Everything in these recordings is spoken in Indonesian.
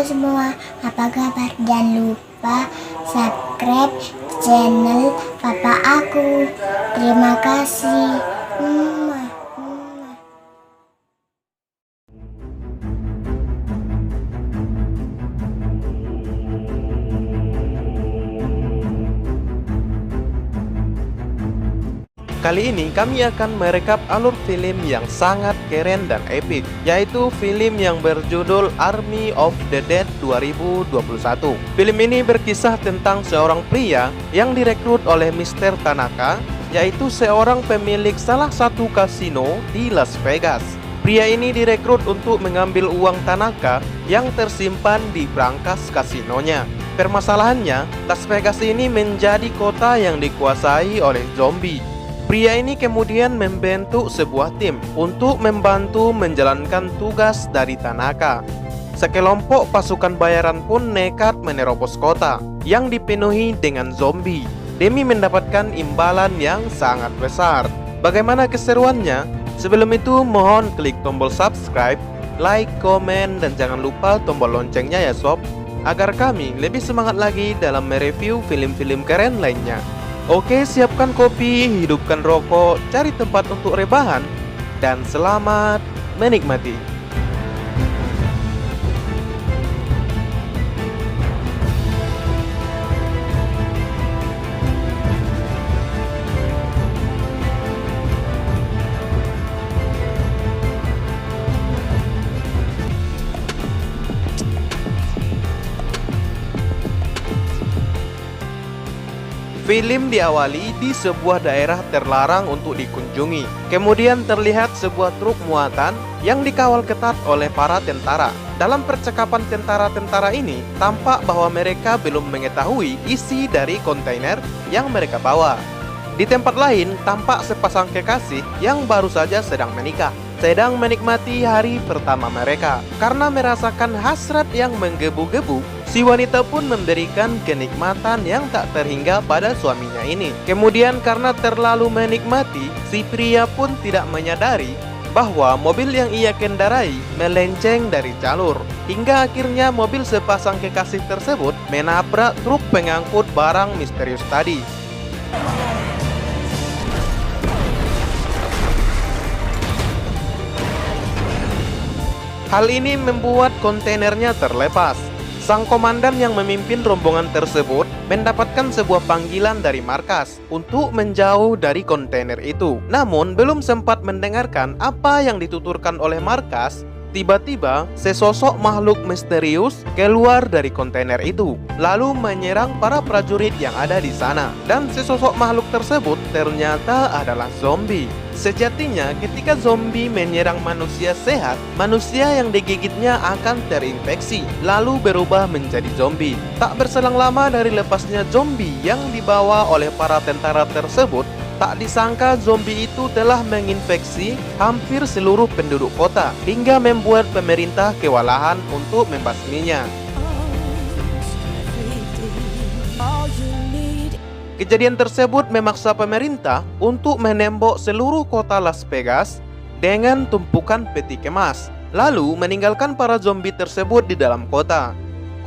semua, apa kabar? Jangan lupa subscribe channel papa aku. Terima kasih. Mwah, mwah. Kali ini kami akan merekap alur film yang sangat keren dan epik, yaitu film yang berjudul Army of the Dead 2021. Film ini berkisah tentang seorang pria yang direkrut oleh Mr. Tanaka, yaitu seorang pemilik salah satu kasino di Las Vegas. Pria ini direkrut untuk mengambil uang Tanaka yang tersimpan di brankas kasinonya. Permasalahannya, Las Vegas ini menjadi kota yang dikuasai oleh zombie. Pria ini kemudian membentuk sebuah tim untuk membantu menjalankan tugas dari Tanaka. Sekelompok pasukan bayaran pun nekat menerobos kota yang dipenuhi dengan zombie demi mendapatkan imbalan yang sangat besar. Bagaimana keseruannya? Sebelum itu mohon klik tombol subscribe, like, komen, dan jangan lupa tombol loncengnya ya sob, agar kami lebih semangat lagi dalam mereview film-film keren lainnya. Oke, siapkan kopi, hidupkan rokok, cari tempat untuk rebahan, dan selamat menikmati. Film diawali di sebuah daerah terlarang untuk dikunjungi. Kemudian terlihat sebuah truk muatan yang dikawal ketat oleh para tentara. Dalam percakapan tentara-tentara ini, tampak bahwa mereka belum mengetahui isi dari kontainer yang mereka bawa. Di tempat lain, tampak sepasang kekasih yang baru saja sedang menikah, sedang menikmati hari pertama mereka. Karena merasakan hasrat yang menggebu-gebu, si wanita pun memberikan kenikmatan yang tak terhingga pada suaminya ini. Kemudian karena terlalu menikmati, si pria pun tidak menyadari bahwa mobil yang ia kendarai melenceng dari jalur. Hingga akhirnya mobil sepasang kekasih tersebut menabrak truk pengangkut barang misterius tadi. Hal ini membuat kontainernya terlepas. Sang komandan yang memimpin rombongan tersebut mendapatkan sebuah panggilan dari markas untuk menjauh dari kontainer itu. Namun belum sempat mendengarkan apa yang dituturkan oleh markas, tiba-tiba sesosok makhluk misterius keluar dari kontainer itu, lalu menyerang para prajurit yang ada di sana. Dan sesosok makhluk tersebut ternyata adalah zombie. Sejatinya ketika zombie menyerang manusia sehat, manusia yang digigitnya akan terinfeksi, lalu berubah menjadi zombie. Tak berselang lama dari lepasnya zombie yang dibawa oleh para tentara tersebut, tak disangka zombie itu telah menginfeksi hampir seluruh penduduk kota, hingga membuat pemerintah kewalahan untuk membasminya. Kejadian tersebut memaksa pemerintah untuk menembok seluruh kota Las Vegas dengan tumpukan peti kemas, lalu meninggalkan para zombie tersebut di dalam kota.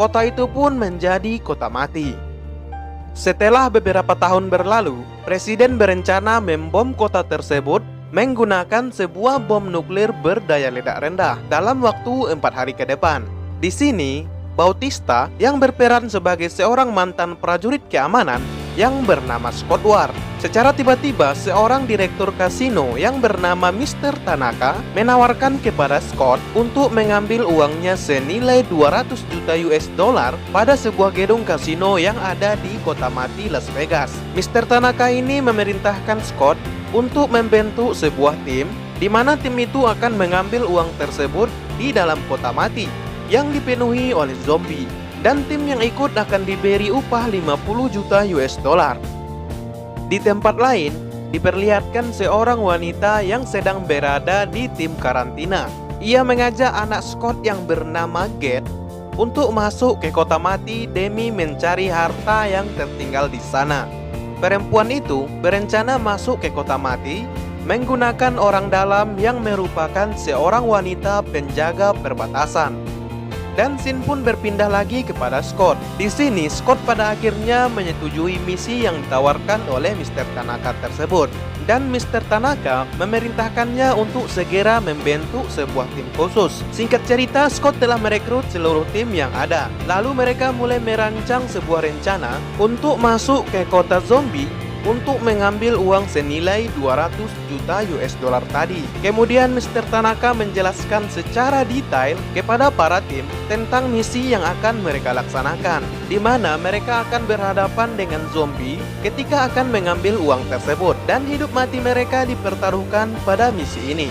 Kota itu pun menjadi kota mati. Setelah beberapa tahun berlalu, Presiden berencana membom kota tersebut menggunakan sebuah bom nuklir berdaya ledak rendah dalam waktu 4 hari ke depan. Di sini, Bautista yang berperan sebagai seorang mantan prajurit keamanan yang bernama Scott Ward. Secara tiba-tiba, seorang direktur kasino yang bernama Mr. Tanaka menawarkan kepada Scott untuk mengambil uangnya senilai 200 juta US dollar pada sebuah gedung kasino yang ada di kota mati Las Vegas. Mr. Tanaka ini memerintahkan Scott untuk membentuk sebuah tim di mana tim itu akan mengambil uang tersebut di dalam kota mati yang dipenuhi oleh zombie. Dan tim yang ikut akan diberi upah 50 juta US dollar. Di tempat lain, diperlihatkan seorang wanita yang sedang berada di tim karantina. Ia mengajak anak Scott yang bernama Get untuk masuk ke kota mati demi mencari harta yang tertinggal di sana. Perempuan itu berencana masuk ke kota mati menggunakan orang dalam yang merupakan seorang wanita penjaga perbatasan. Dan scene pun berpindah lagi kepada Scott. Di sini Scott pada akhirnya menyetujui misi yang ditawarkan oleh Mr. Tanaka tersebut. Dan Mr. Tanaka memerintahkannya untuk segera membentuk sebuah tim khusus. Singkat cerita, Scott telah merekrut seluruh tim yang ada. Lalu mereka mulai merancang sebuah rencana untuk masuk ke kota zombie untuk mengambil uang senilai 200 juta US dollar tadi. Kemudian Mr. Tanaka menjelaskan secara detail kepada para tim tentang misi yang akan mereka laksanakan, di mana mereka akan berhadapan dengan zombie ketika akan mengambil uang tersebut, dan hidup mati mereka dipertaruhkan pada misi ini.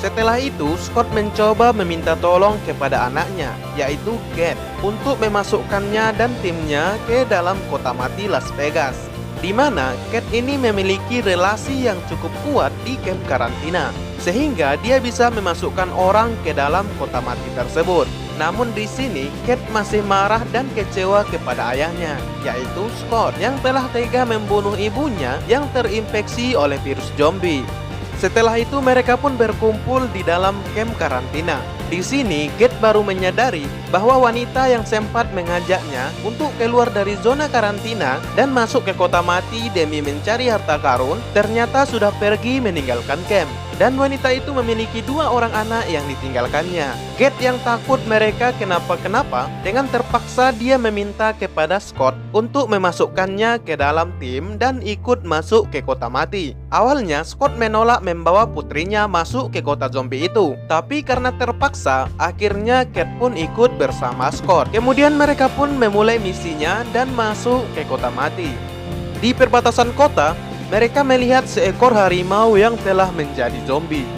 Setelah itu, Scott mencoba meminta tolong kepada anaknya, yaitu Kate, untuk memasukkannya dan timnya ke dalam kota mati Las Vegas, di mana Kate ini memiliki relasi yang cukup kuat di kamp karantina, sehingga dia bisa memasukkan orang ke dalam kota mati tersebut. Namun di sini Kate masih marah dan kecewa kepada ayahnya, yaitu Scott, yang telah tega membunuh ibunya yang terinfeksi oleh virus zombie. Setelah itu mereka pun berkumpul di dalam kamp karantina. Di sini Kate baru menyadari bahwa wanita yang sempat mengajaknya untuk keluar dari zona karantina dan masuk ke kota mati demi mencari harta karun ternyata sudah pergi meninggalkan kamp. Dan wanita itu memiliki 2 orang anak yang ditinggalkannya. Kate yang takut mereka kenapa-kenapa, dengan terpaksa dia meminta kepada Scott untuk memasukkannya ke dalam tim dan ikut masuk ke kota mati. Awalnya Scott menolak membawa putrinya masuk ke kota zombie itu, tapi karena terpaksa, akhirnya Kate pun ikut bersama Scott. Kemudian mereka pun memulai misinya dan masuk ke kota mati. Di perbatasan kota, mereka melihat seekor harimau yang telah menjadi zombie.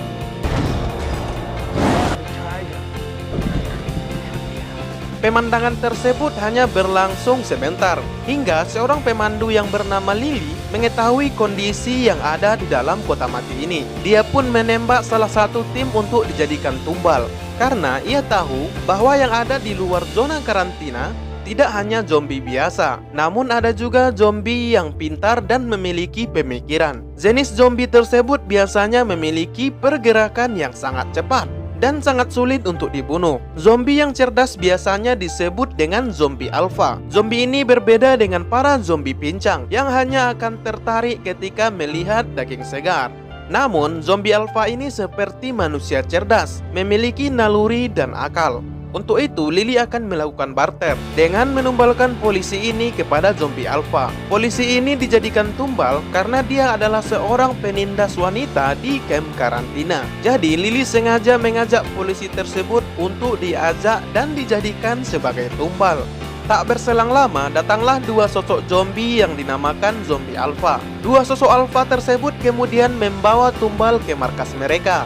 Pemandangan tersebut hanya berlangsung sebentar, hingga seorang pemandu yang bernama Lily mengetahui kondisi yang ada di dalam kota mati ini. Dia pun menembak salah satu tim untuk dijadikan tumbal, karena ia tahu bahwa yang ada di luar zona karantina tidak hanya zombie biasa, namun ada juga zombie yang pintar dan memiliki pemikiran. Jenis zombie tersebut biasanya memiliki pergerakan yang sangat cepat dan sangat sulit untuk dibunuh. Zombie yang cerdas biasanya disebut dengan zombie alpha. Zombie ini berbeda dengan para zombie pincang yang hanya akan tertarik ketika melihat daging segar. Namun, zombie alpha ini seperti manusia cerdas, memiliki naluri dan akal. Untuk itu, Lily akan melakukan barter dengan menumbalkan polisi ini kepada zombie alpha. Polisi ini dijadikan tumbal karena dia adalah seorang penindas wanita di kamp karantina. Jadi, Lily sengaja mengajak polisi tersebut untuk diajak dan dijadikan sebagai tumbal. Tak berselang lama, datanglah 2 sosok zombie yang dinamakan zombie alpha. 2 sosok alpha tersebut kemudian membawa tumbal ke markas mereka.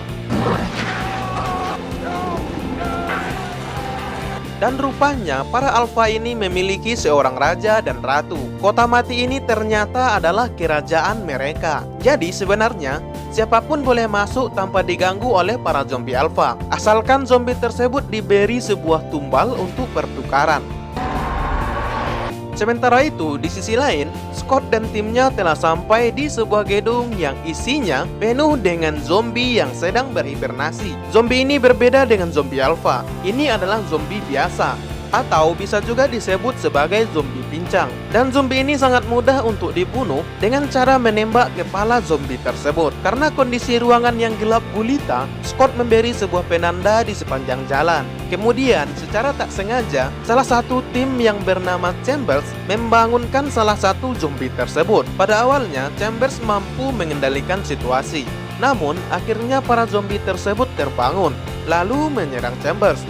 Dan rupanya para alpha ini memiliki seorang raja dan ratu. Kota mati ini ternyata adalah kerajaan mereka. Jadi sebenarnya siapapun boleh masuk tanpa diganggu oleh para zombie alpha, asalkan zombie tersebut diberi sebuah tumbal untuk pertukaran. Sementara itu, di sisi lain, Scott dan timnya telah sampai di sebuah gedung yang isinya penuh dengan zombie yang sedang berhibernasi. Zombie ini berbeda dengan zombie alpha. Ini adalah zombie biasa, atau bisa juga disebut sebagai zombie pincang. Dan zombie ini sangat mudah untuk dibunuh dengan cara menembak kepala zombie tersebut. Karena kondisi ruangan yang gelap gulita, Scott memberi sebuah penanda di sepanjang jalan. Kemudian, secara tak sengaja, salah satu tim yang bernama Chambers membangunkan salah satu zombie tersebut. Pada awalnya, Chambers mampu mengendalikan situasi. Namun, akhirnya para zombie tersebut terbangun, lalu menyerang Chambers.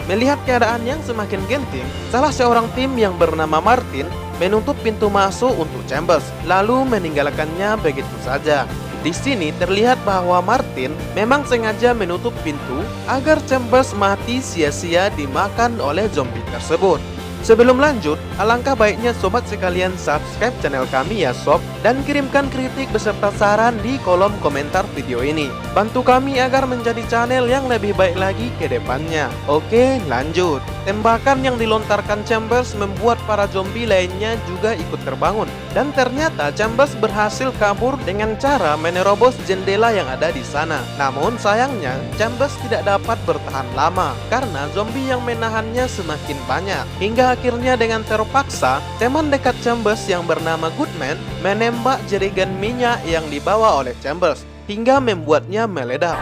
Melihat keadaan yang semakin genting, salah seorang tim yang bernama Martin menutup pintu masuk untuk Chambers, lalu meninggalkannya begitu saja. Di sini terlihat bahwa Martin memang sengaja menutup pintu agar Chambers mati sia-sia dimakan oleh zombie tersebut. Sebelum lanjut, alangkah baiknya sobat sekalian subscribe channel kami ya sob, dan kirimkan kritik beserta saran di kolom komentar video ini. Bantu kami agar menjadi channel yang lebih baik lagi ke depannya. Oke, lanjut. Tembakan yang dilontarkan Chambers membuat para zombie lainnya juga ikut terbangun. Dan ternyata Chambers berhasil kabur dengan cara menerobos jendela yang ada di sana. Namun sayangnya, Chambers tidak dapat bertahan lama karena zombie yang menahannya semakin banyak. Hingga akhirnya dengan terpaksa, teman dekat Chambers yang bernama Goodman menembak jerigen minyak yang dibawa oleh Chambers hingga membuatnya meledak.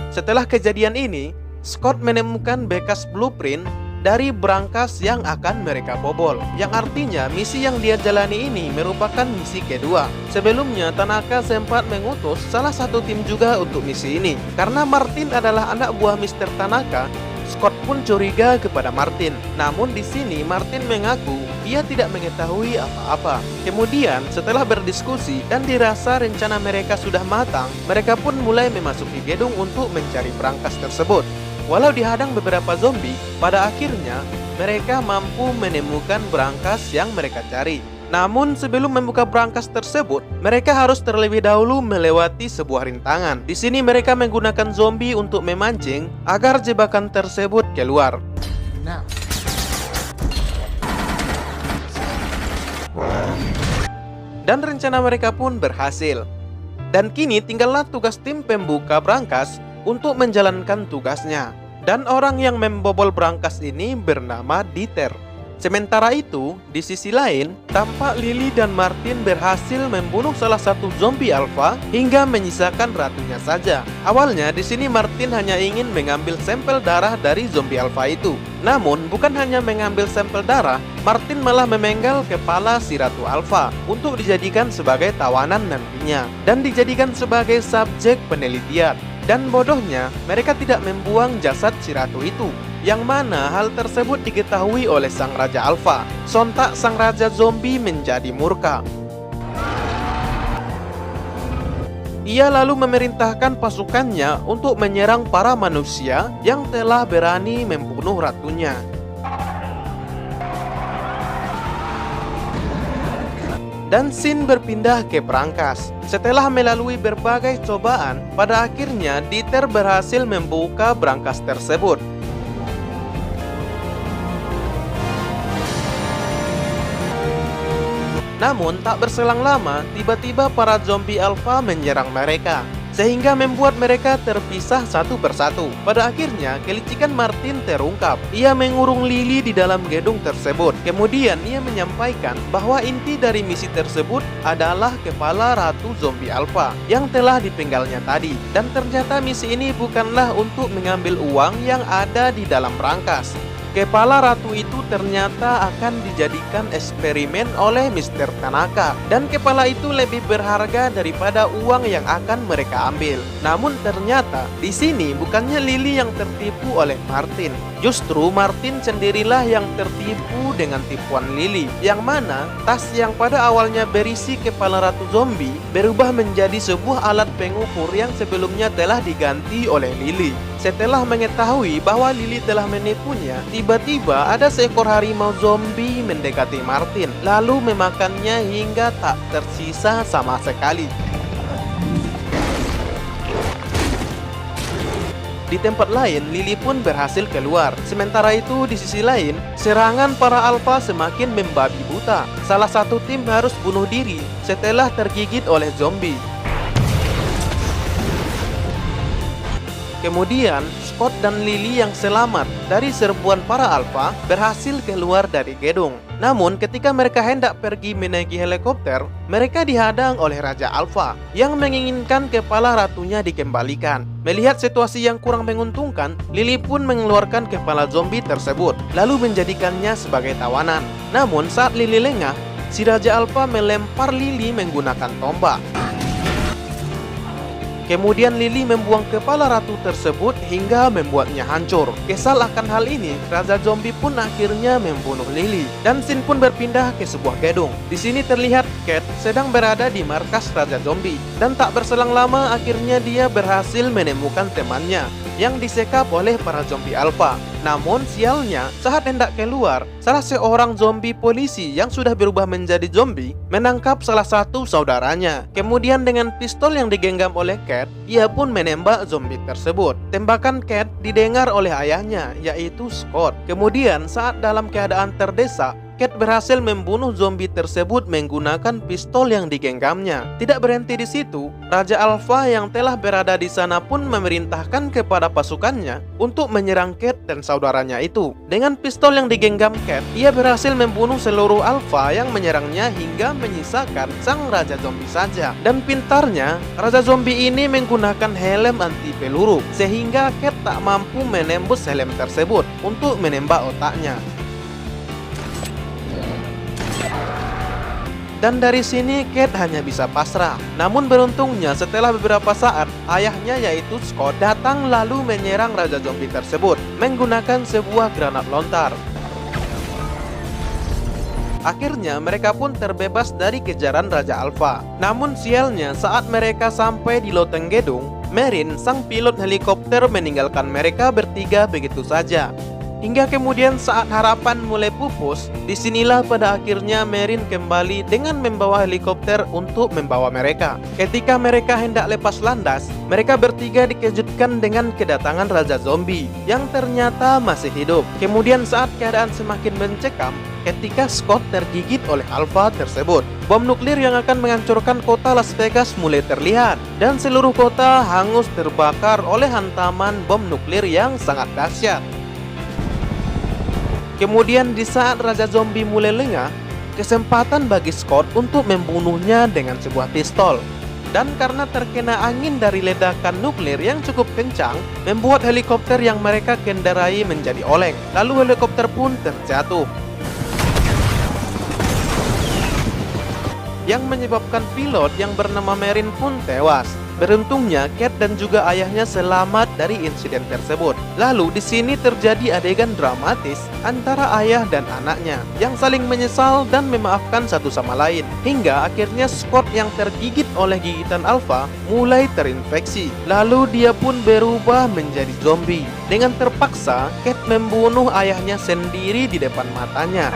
Setelah kejadian ini, Scott menemukan bekas blueprint dari brankas yang akan mereka bobol, yang artinya misi yang dia jalani ini merupakan misi kedua. Sebelumnya, Tanaka sempat mengutus salah satu tim juga untuk misi ini. Karena Martin adalah anak buah Mr. Tanaka, Scott pun curiga kepada Martin. Namun di sini Martin mengaku ia tidak mengetahui apa-apa. Kemudian setelah berdiskusi dan dirasa rencana mereka sudah matang, mereka pun mulai memasuki gedung untuk mencari brankas tersebut. Walau dihadang beberapa zombie, pada akhirnya mereka mampu menemukan brankas yang mereka cari. Namun sebelum membuka brankas tersebut, mereka harus terlebih dahulu melewati sebuah rintangan. Di sini mereka menggunakan zombie untuk memancing agar jebakan tersebut keluar. Dan rencana mereka pun berhasil. Dan kini tinggallah tugas tim pembuka brankas untuk menjalankan tugasnya. Dan orang yang membobol brankas ini bernama Dieter. Sementara itu, di sisi lain, tampak Lily dan Martin berhasil membunuh salah satu zombie alpha hingga menyisakan ratunya saja. Awalnya di sini Martin hanya ingin mengambil sampel darah dari zombie alpha itu. Namun, bukan hanya mengambil sampel darah, Martin malah memenggal kepala si ratu alpha untuk dijadikan sebagai tawanan nantinya dan dijadikan sebagai subjek penelitian. Dan bodohnya, mereka tidak membuang jasad si ratu itu, yang mana hal tersebut diketahui oleh sang raja alpha. Sontak sang raja zombie menjadi murka. Ia lalu memerintahkan pasukannya untuk menyerang para manusia yang telah berani membunuh ratunya. Dan scene berpindah ke brankas. Setelah melalui berbagai cobaan, pada akhirnya Dieter berhasil membuka brankas tersebut. Namun tak berselang lama, tiba-tiba para zombie alpha menyerang mereka, sehingga membuat mereka terpisah satu persatu. Pada akhirnya, kelicikan Martin terungkap. Ia mengurung Lily di dalam gedung tersebut. Kemudian ia menyampaikan bahwa inti dari misi tersebut adalah kepala ratu zombie alpha yang telah dipenggalnya tadi. Dan ternyata misi ini bukanlah untuk mengambil uang yang ada di dalam brankas. Kepala ratu itu ternyata akan dijadikan eksperimen oleh Mr. Tanaka, dan kepala itu lebih berharga daripada uang yang akan mereka ambil. Namun ternyata di sini bukannya Lily yang tertipu oleh Martin, justru Martin sendirilah yang tertipu dengan tipuan Lily, yang mana tas yang pada awalnya berisi kepala ratu zombie berubah menjadi sebuah alat pengukur yang sebelumnya telah diganti oleh Lily. Setelah mengetahui bahwa Lily telah menipunya, tiba-tiba ada seekor harimau zombie mendekati Martin, lalu memakannya hingga tak tersisa sama sekali. Di tempat lain, Lily pun berhasil keluar. Sementara itu, di sisi lain, serangan para alpha semakin membabi buta. Salah satu tim harus bunuh diri setelah tergigit oleh zombie. Kemudian, Scott dan Lily yang selamat dari serbuan para alpha berhasil keluar dari gedung. Namun, ketika mereka hendak pergi menaiki helikopter, mereka dihadang oleh Raja Alpha yang menginginkan kepala ratunya dikembalikan. Melihat situasi yang kurang menguntungkan, Lily pun mengeluarkan kepala zombie tersebut, lalu menjadikannya sebagai tawanan. Namun, saat Lily lengah, si Raja Alpha melempar Lily menggunakan tombak. Kemudian Lily membuang kepala ratu tersebut hingga membuatnya hancur. Kesal akan hal ini, Raja Zombie pun akhirnya membunuh Lily. Dan scene pun berpindah ke sebuah gedung. Di sini terlihat Cat sedang berada di markas Raja Zombie. Dan tak berselang lama akhirnya dia berhasil menemukan temannya yang disekap oleh para zombie alpha. Namun sialnya, saat hendak keluar, salah seorang zombie polisi yang sudah berubah menjadi zombie menangkap salah satu saudaranya. Kemudian dengan pistol yang digenggam oleh Cat, ia pun menembak zombie tersebut. Tembakan Cat didengar oleh ayahnya, yaitu Scott. Kemudian saat dalam keadaan terdesak, Cat berhasil membunuh zombie tersebut menggunakan pistol yang digenggamnya. Tidak berhenti di situ, Raja Alpha yang telah berada di sana pun memerintahkan kepada pasukannya untuk menyerang Cat dan saudaranya itu. Dengan pistol yang digenggam Cat, ia berhasil membunuh seluruh Alpha yang menyerangnya hingga menyisakan sang Raja Zombie saja. Dan pintarnya, Raja Zombie ini menggunakan helm anti peluru, sehingga Cat tak mampu menembus helm tersebut untuk menembak otaknya. Dan dari sini Cat hanya bisa pasrah. Namun beruntungnya setelah beberapa saat, ayahnya yaitu Scott datang lalu menyerang Raja Zombie tersebut menggunakan sebuah granat lontar. Akhirnya mereka pun terbebas dari kejaran Raja Alpha. Namun sialnya saat mereka sampai di loteng gedung, Marin, sang pilot helikopter, meninggalkan mereka bertiga begitu saja. Hingga kemudian saat harapan mulai pupus, disinilah pada akhirnya Marin kembali dengan membawa helikopter untuk membawa mereka. Ketika mereka hendak lepas landas, mereka bertiga dikejutkan dengan kedatangan Raja Zombie yang ternyata masih hidup. Kemudian saat keadaan semakin mencekam, ketika Scott tergigit oleh Alpha tersebut, bom nuklir yang akan menghancurkan kota Las Vegas mulai terlihat, dan seluruh kota hangus terbakar oleh hantaman bom nuklir yang sangat dahsyat. Kemudian di saat Raja Zombie mulai lengah, kesempatan bagi Scott untuk membunuhnya dengan sebuah pistol. Dan karena terkena angin dari ledakan nuklir yang cukup kencang, membuat helikopter yang mereka kendarai menjadi oleng. Lalu helikopter pun terjatuh, yang menyebabkan pilot yang bernama Marin pun tewas. Beruntungnya Cat dan juga ayahnya selamat dari insiden tersebut. Lalu di sini terjadi adegan dramatis antara ayah dan anaknya yang saling menyesal dan memaafkan satu sama lain. Hingga akhirnya Scott yang tergigit oleh gigitan Alpha mulai terinfeksi. Lalu dia pun berubah menjadi zombie. Dengan terpaksa, Cat membunuh ayahnya sendiri di depan matanya.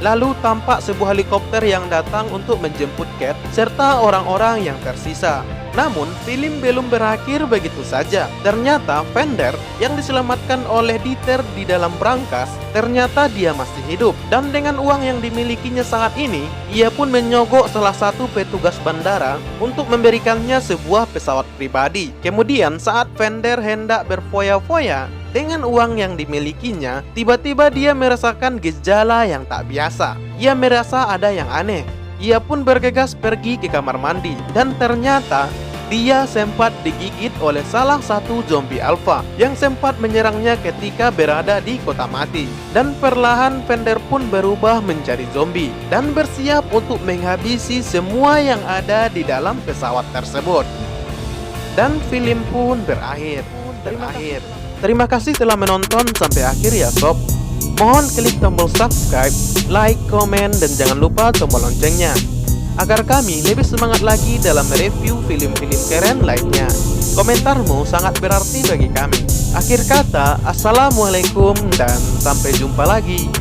Lalu tampak sebuah helikopter yang datang untuk menjemput Cat serta orang-orang yang tersisa. Namun film belum berakhir begitu saja. Ternyata Fender yang diselamatkan oleh Dieter di dalam brankas, ternyata dia masih hidup. Dan dengan uang yang dimilikinya saat ini, ia pun menyogok salah satu petugas bandara untuk memberikannya sebuah pesawat pribadi. Kemudian saat Fender hendak berfoya-foya dengan uang yang dimilikinya, tiba-tiba dia merasakan gejala yang tak biasa. Ia merasa ada yang aneh. Ia pun bergegas pergi ke kamar mandi, dan ternyata dia sempat digigit oleh salah satu zombie Alpha yang sempat menyerangnya ketika berada di kota mati. Dan perlahan Fender pun berubah menjadi zombie dan bersiap untuk menghabisi semua yang ada di dalam pesawat tersebut. Dan film pun berakhir. Terima kasih telah menonton sampai akhir ya sob. Mohon klik tombol subscribe, like, komen, dan jangan lupa tombol loncengnya agar kami lebih semangat lagi dalam mereview film-film keren lainnya. Komentarmu sangat berarti bagi kami. Akhir kata, assalamualaikum dan sampai jumpa lagi.